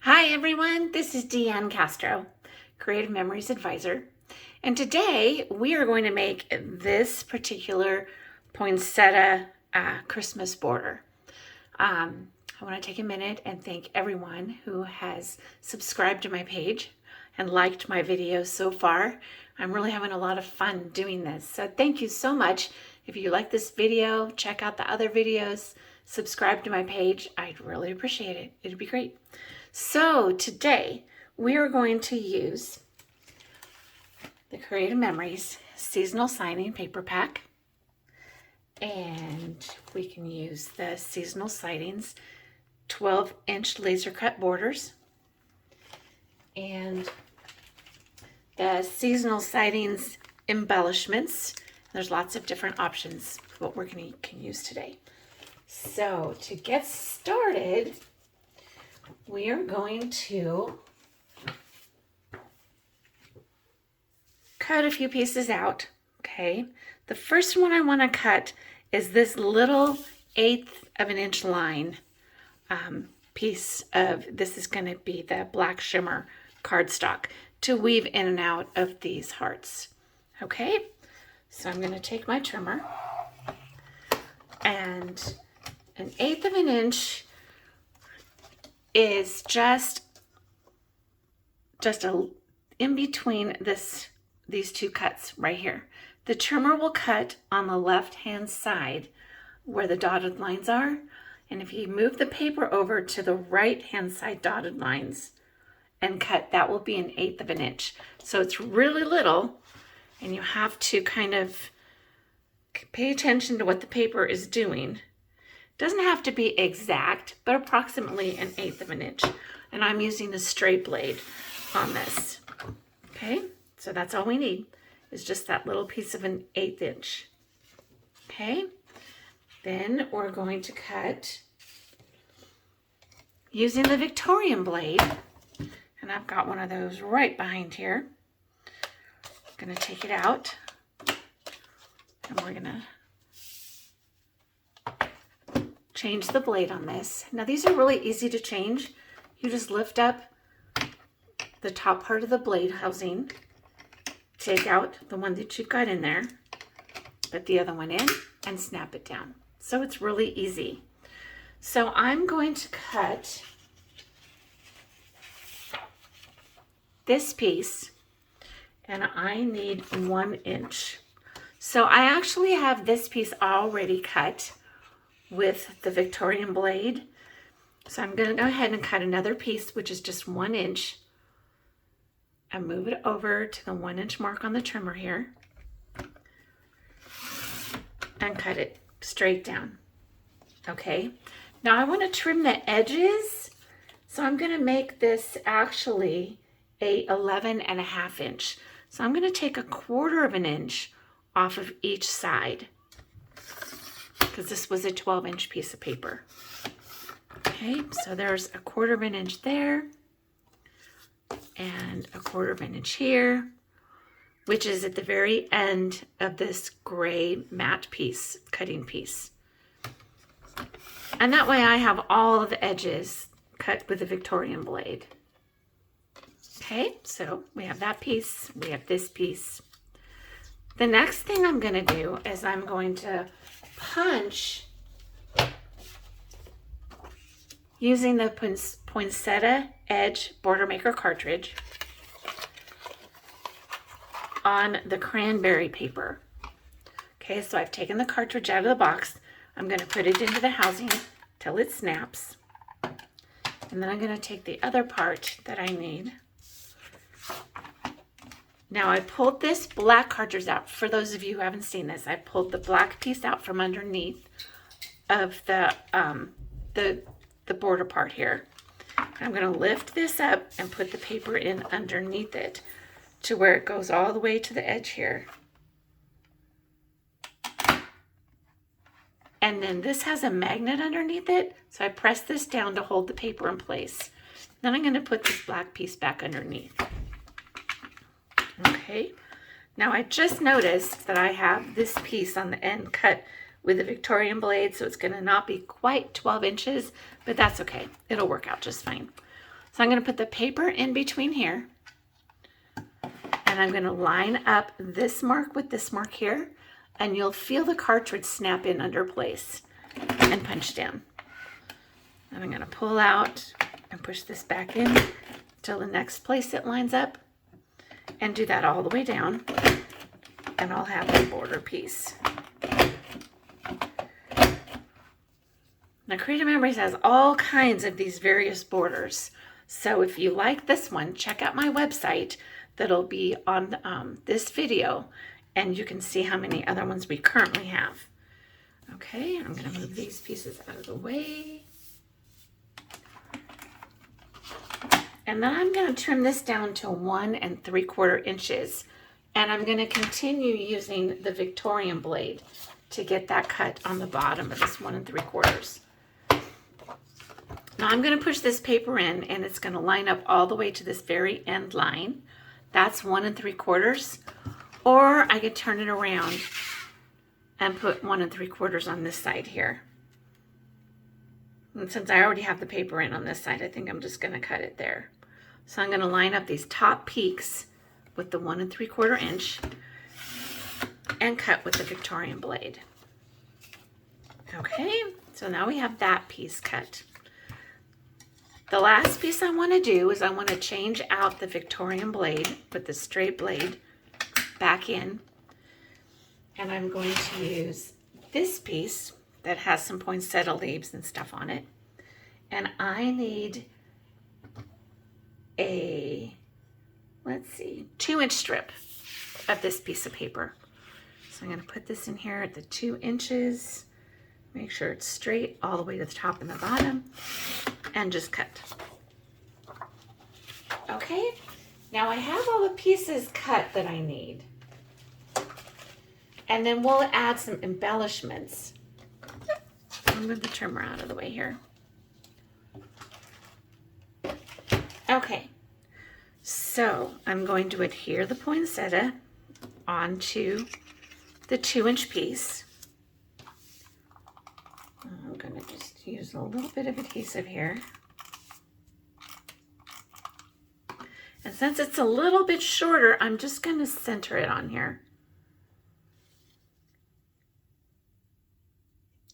Hi everyone, this is Deanne Castro, Creative Memories Advisor, and today we are going to make this particular poinsettia Christmas border. I want to take a minute and thank everyone who has subscribed to my page and liked my videos so far. I'm really having a lot of fun doing this, so thank you so much. If you like this video, check out the other videos, subscribe to my page. I'd really appreciate it. It'd be great. So today we are going to use the Creative Memories Seasonal Signing Paper Pack, and we can use the Seasonal Sightings 12-inch laser cut borders and the Seasonal Sightings embellishments. There's lots of different options what we're going to use today. So to get started, we are going to cut a few pieces out, okay? The first one I want to cut is this little 1/8 of an inch line piece of, this is going to be the black shimmer cardstock to weave in and out of these hearts, okay? So I'm going to take my trimmer, and 1/8 of an inch is just in between these two cuts right here. The trimmer will cut on the left hand side where the dotted lines are, and if you move the paper over to the right hand side dotted lines and cut, that will be 1/8 of an inch. So it's really little, and you have to kind of pay attention to what the paper is doing. Doesn't have to be exact, but approximately 1/8 of an inch. And I'm using a straight blade on this. Okay, so that's all we need, is just that little piece of 1/8 inch. Okay, then we're going to cut using the Victorian blade, and I've got one of those right behind here. I'm gonna take it out, and we're gonna change the blade on this. Now these are really easy to change. You just lift up the top part of the blade housing, take out the one that you've got in there, put the other one in, and snap it down. So it's really easy. So I'm going to cut this piece, and I need 1 inch. So I actually have this piece already cut with the Victorian blade. So I'm going to go ahead and cut another piece, which is just 1 inch, and move it over to the 1 inch mark on the trimmer here, and cut it straight down. Okay, now I want to trim the edges, so I'm going to make this actually a 11.5 inch. So I'm going to take 1/4 of an inch off of each side, because this was a 12-inch piece of paper. Okay, so there's 1/4 of an inch there, and 1/4 of an inch here, which is at the very end of this gray matte piece, cutting piece. And that way I have all of the edges cut with the Victorian blade. Okay, so we have that piece, we have this piece. The next thing I'm going to do is I'm going to punch using the Poinsettia Edge Border Maker cartridge on the cranberry paper. Okay, so I've taken the cartridge out of the box. I'm going to put it into the housing till it snaps. And then I'm going to take the other part that I need. Now I pulled this black cartridge out. For those of you who haven't seen this, I pulled the black piece out from underneath of the border part here. I'm going to lift this up and put the paper in underneath it to where it goes all the way to the edge here. And then this has a magnet underneath it, so I press this down to hold the paper in place. Then I'm going to put this black piece back underneath. Okay, now I just noticed that I have this piece on the end cut with a Victorian blade, so it's going to not be quite 12 inches, but that's okay. It'll work out just fine. So I'm going to put the paper in between here, and I'm going to line up this mark with this mark here, and you'll feel the cartridge snap in under place and punch down. And I'm going to pull out and push this back in till the next place it lines up, and do that all the way down, and I'll have the border piece. Now, Creative Memories has all kinds of these various borders. So if you like this one, check out my website that'll be on this video, and you can see how many other ones we currently have. Okay, I'm going to move these pieces out of the way. And then I'm going to trim this down to 1 3/4 inches. And I'm going to continue using the Victorian blade to get that cut on the bottom of this 1 3/4. Now I'm going to push this paper in, and it's going to line up all the way to this very end line. That's 1 3/4. Or I could turn it around and put 1 3/4 on this side here. And since I already have the paper in on this side, I think I'm just going to cut it there. So I'm going to line up these top peaks with the 1 3/4 inch and cut with the Victorian blade. Okay, so now we have that piece cut. The last piece I want to do is I want to change out the Victorian blade with the straight blade back in. And I'm going to use this piece that has some poinsettia leaves and stuff on it. And I need a, let's see, 2-inch strip of this piece of paper. So I'm going to put this in here at the 2 inches. Make sure it's straight all the way to the top and the bottom, and just cut. Okay, now I have all the pieces cut that I need. And then we'll add some embellishments. I'll move the trimmer out of the way here. Okay, so I'm going to adhere the poinsettia onto the 2-inch piece. I'm going to just use a little bit of adhesive here. And since it's a little bit shorter, I'm just going to center it on here.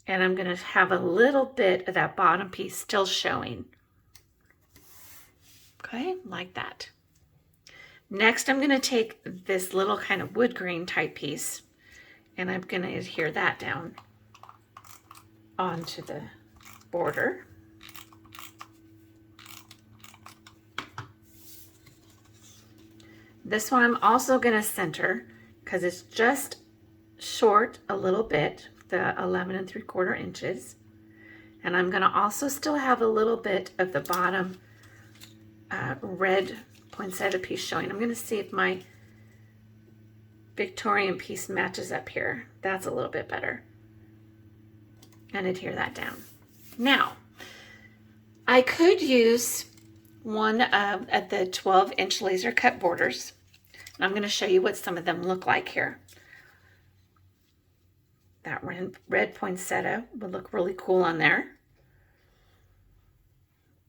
And I'm going to have a little bit of that bottom piece still showing. Okay, like that. Next, I'm going to take this little kind of wood grain type piece, and I'm going to adhere that down onto the border. This one I'm also going to center because it's just short a little bit, the 11 3/4 inches. And I'm going to also still have a little bit of the bottom red poinsettia piece showing. I'm going to see if my Victorian piece matches up here. That's a little bit better. And adhere that down. Now, I could use one of the 12-inch laser cut borders. And I'm going to show you what some of them look like here. That red poinsettia would look really cool on there.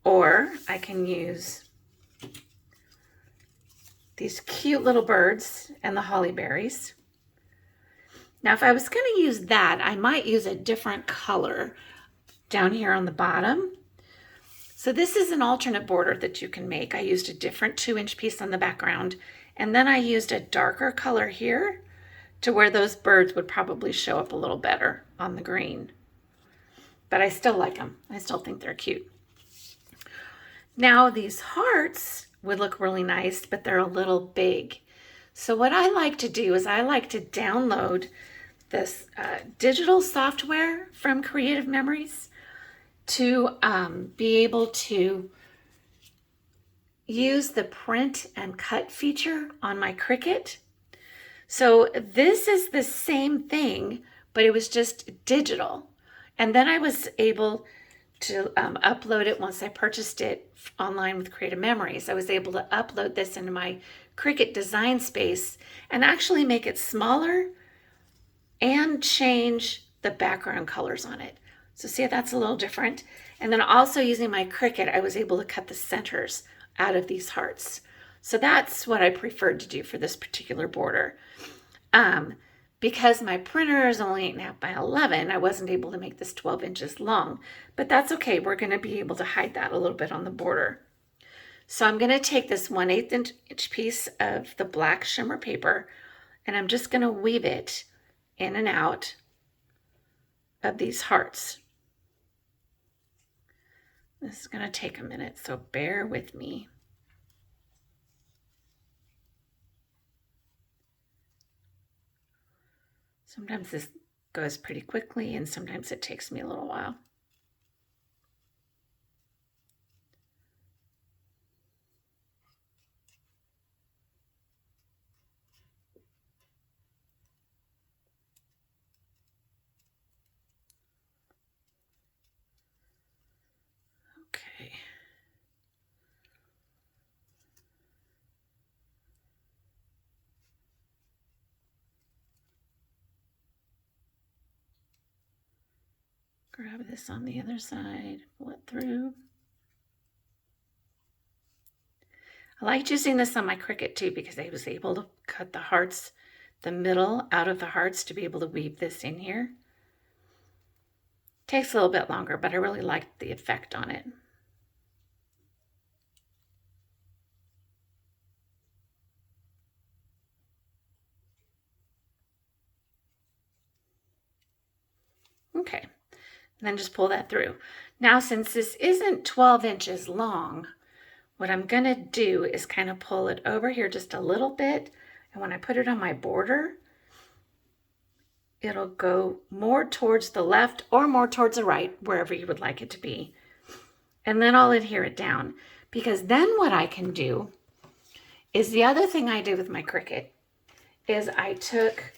Or I can use these cute little birds and the holly berries. Now, if I was going to use that, I might use a different color down here on the bottom. So this is an alternate border that you can make. I used a different 2-inch piece on the background, and then I used a darker color here to where those birds would probably show up a little better on the green. But I still like them. I still think they're cute. Now, these hearts would look really nice, but they're a little big. So what I like to do is I like to download this digital software from Creative Memories to be able to use the print and cut feature on my Cricut. So this is the same thing, but it was just digital. And then I was able to upload it once I purchased it online with Creative Memories. I was able to upload this into my Cricut design space and actually make it smaller and change the background colors on it. So see, that's a little different. And then also using my Cricut, I was able to cut the centers out of these hearts. So that's what I preferred to do for this particular border. Because my printer is only 8.5 by 11, I wasn't able to make this 12 inches long, but that's okay. We're going to be able to hide that a little bit on the border. So I'm going to take this 1/8 inch piece of the black shimmer paper, and I'm just going to weave it in and out of these hearts. This is going to take a minute, so bear with me. Sometimes this goes pretty quickly, and sometimes it takes me a little while. Okay. Grab this on the other side, pull it through. I liked using this on my Cricut too because I was able to cut the hearts, the middle out of the hearts to be able to weave this in here. Takes a little bit longer, but I really liked the effect on it. Okay, and then just pull that through. Now, since this isn't 12 inches long, what I'm gonna do is kind of pull it over here just a little bit, and when I put it on my border, it'll go more towards the left or more towards the right, wherever you would like it to be. And then I'll adhere it down, because then what I can do is the other thing I did with my Cricut is I took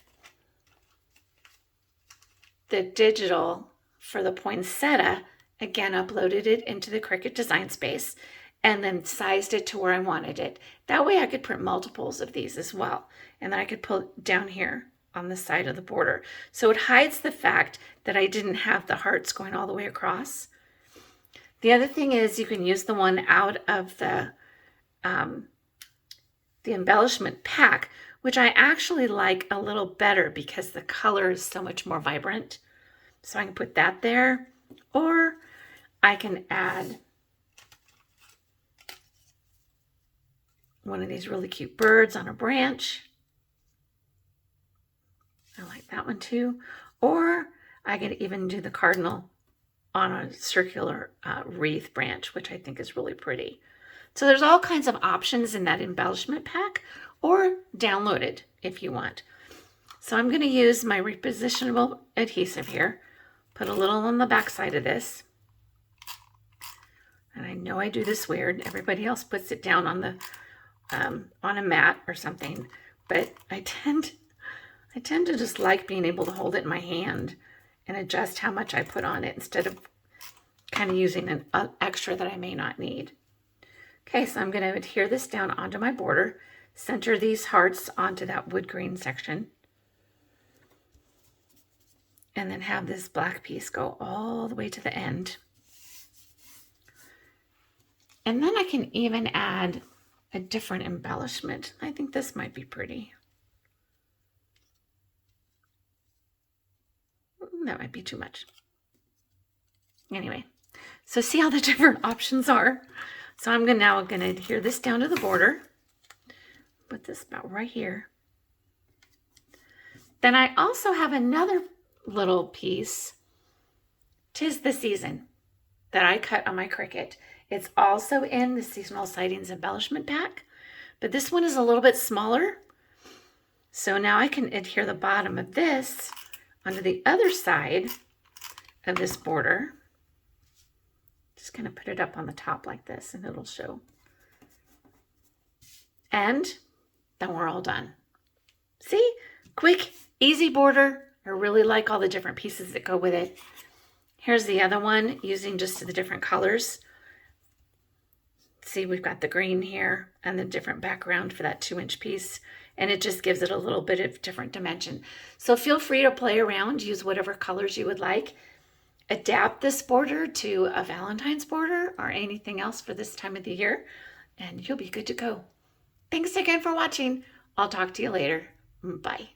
the digital for the poinsettia, again, uploaded it into the Cricut Design Space, and then sized it to where I wanted it. That way I could print multiples of these as well. And then I could pull it down here on the side of the border. So it hides the fact that I didn't have the hearts going all the way across. The other thing is you can use the one out of the embellishment pack, which I actually like a little better because the color is so much more vibrant. So I can put that there, or I can add one of these really cute birds on a branch. I like that one too. Or I could even do the cardinal on a circular wreath branch, which I think is really pretty. So there's all kinds of options in that embellishment pack, or download it if you want. So I'm going to use my repositionable adhesive here, put a little on the back side of this. And I know I do this weird. Everybody else puts it down on the on a mat or something, but I tend to just like being able to hold it in my hand and adjust how much I put on it instead of kind of using an extra that I may not need. Okay, so I'm going to adhere this down onto my border, center these hearts onto that wood green section, and then have this black piece go all the way to the end. And then I can even add a different embellishment. I think this might be pretty. That might be too much. Anyway, so see how the different options are. So I'm now going to adhere this down to the border. Put this about right here. Then I also have another little piece, 'Tis the Season, that I cut on my Cricut. It's also in the Seasonal Sightings embellishment pack, but this one is a little bit smaller. So now I can adhere the bottom of this onto the other side of this border. Just kind of put it up on the top like this and it'll show. And then we're all done. See? Quick, easy border. I really like all the different pieces that go with it. Here's the other one using just the different colors. See, we've got the green here and the different background for that 2-inch piece. And it just gives it a little bit of different dimension. So feel free to play around, use whatever colors you would like. adapt this border to a Valentine's border or anything else for this time of the year, and you'll be good to go. Thanks again for watching. I'll talk to you later. Bye.